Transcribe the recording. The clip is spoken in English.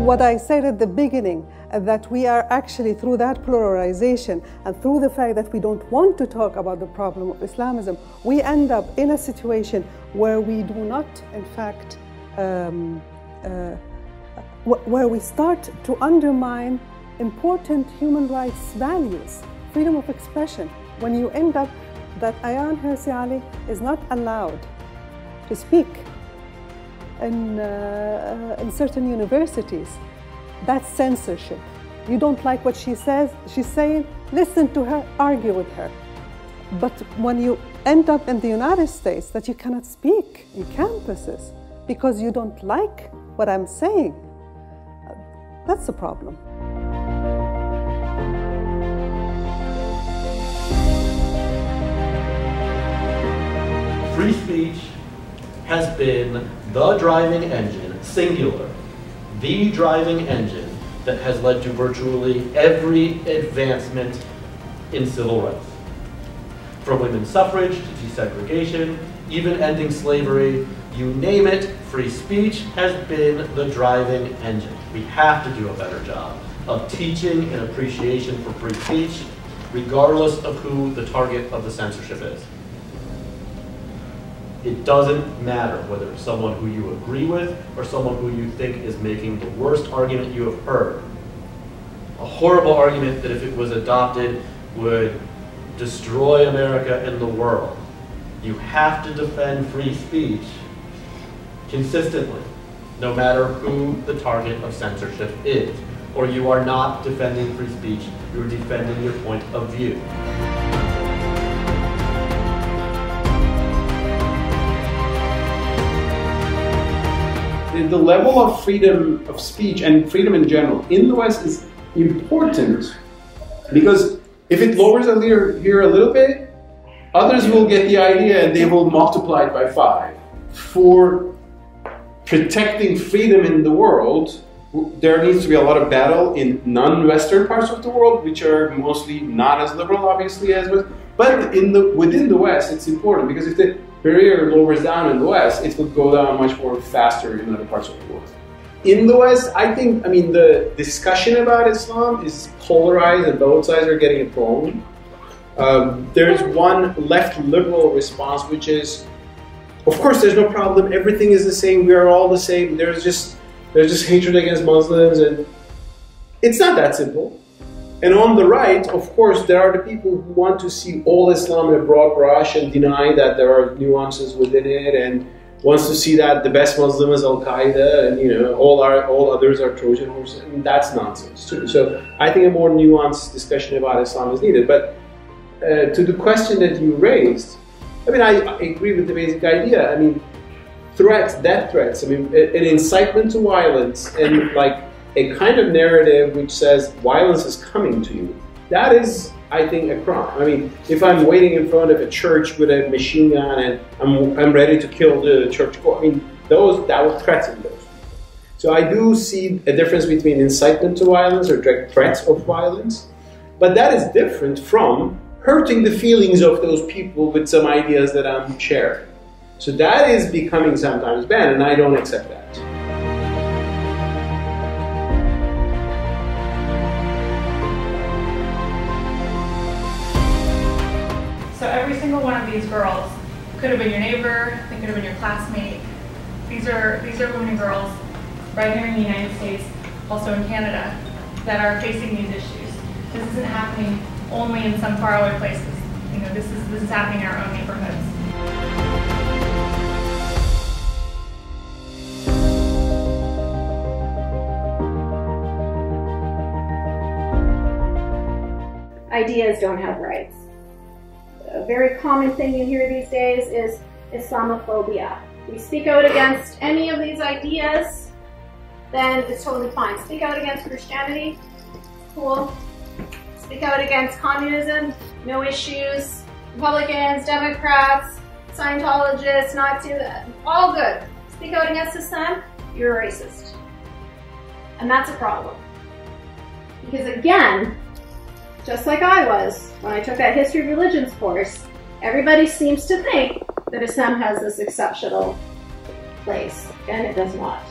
what I said at the beginning, that we are actually, through that pluralization and through the fact that we don't want to talk about the problem of Islamism, we end up in a situation where we do not, in fact, where we start to undermine important human rights values, freedom of expression. When you end up that Ayaan Hirsi Ali is not allowed to speak in certain universities, that's censorship. You don't like what she says, she's saying, listen to her, argue with her. But when you end up in the United States, that you cannot speak in campuses because you don't like what I'm saying, that's a problem. Free speech has been the driving engine, singular, the driving engine that has led to virtually every advancement in civil rights. From women's suffrage to desegregation, even ending slavery, you name it, free speech has been the driving engine. We have to do a better job of teaching an appreciation for free speech, regardless of who the target of the censorship is. It doesn't matter whether it's someone who you agree with or someone who you think is making the worst argument you have heard. A horrible argument that if it was adopted would destroy America and the world. You have to defend free speech consistently, no matter who the target of censorship is. Or you are not defending free speech, you are defending your point of view. The level of freedom of speech and freedom in general in the West is important because if it lowers it here a little bit, others will get the idea and they will multiply it by 5. For protecting freedom in the world, there needs to be a lot of battle in non-Western parts of the world, which are mostly not as liberal, obviously, as West. But within the West, it's important because if the barrier lowers down in the West, it would go down much more faster in other parts of the world. In the West, I mean, the discussion about Islam is polarized and both sides are getting it wrong. There's one left liberal response, which is, of course, there's no problem, everything is the same, we are all the same, there's just hatred against Muslims, and it's not that simple. And on the right, of course, there are the people who want to see all Islam in a broad brush and deny that there are nuances within it, and wants to see that the best Muslim is Al-Qaeda, and you know all others are Trojan horses. And that's nonsense too. So I think a more nuanced discussion about Islam is needed. But to the question that you raised, I mean, I agree with the basic idea. I mean, threats, death threats. I mean, an incitement to violence and like a kind of narrative which says violence is coming to you. That is, I think, a crime. I mean, if I'm waiting in front of a church with a machine gun and I'm ready to kill the church, I mean, that would threaten those people. So I do see a difference between incitement to violence or direct threats of violence, but that is different from hurting the feelings of those people with some ideas that I'm sharing. So that is becoming sometimes bad, and I don't accept that. So every single one of these girls could have been your neighbor, they could have been your classmate. These are women and girls right here in the United States, also in Canada, that are facing these issues. This isn't happening only in some faraway places. You know, this is happening in our own neighborhoods. Ideas don't have rights. A very common thing you hear these days is Islamophobia. We speak out against any of these ideas, then it's totally fine. Speak out against Christianity, cool. Speak out against communism, no issues. Republicans, Democrats, Scientologists, Nazis, all good. Speak out against Islam, you're a racist. And that's a problem. Because again, just like I was when I took that history of religions course, everybody seems to think that Islam has this exceptional place, and it does not.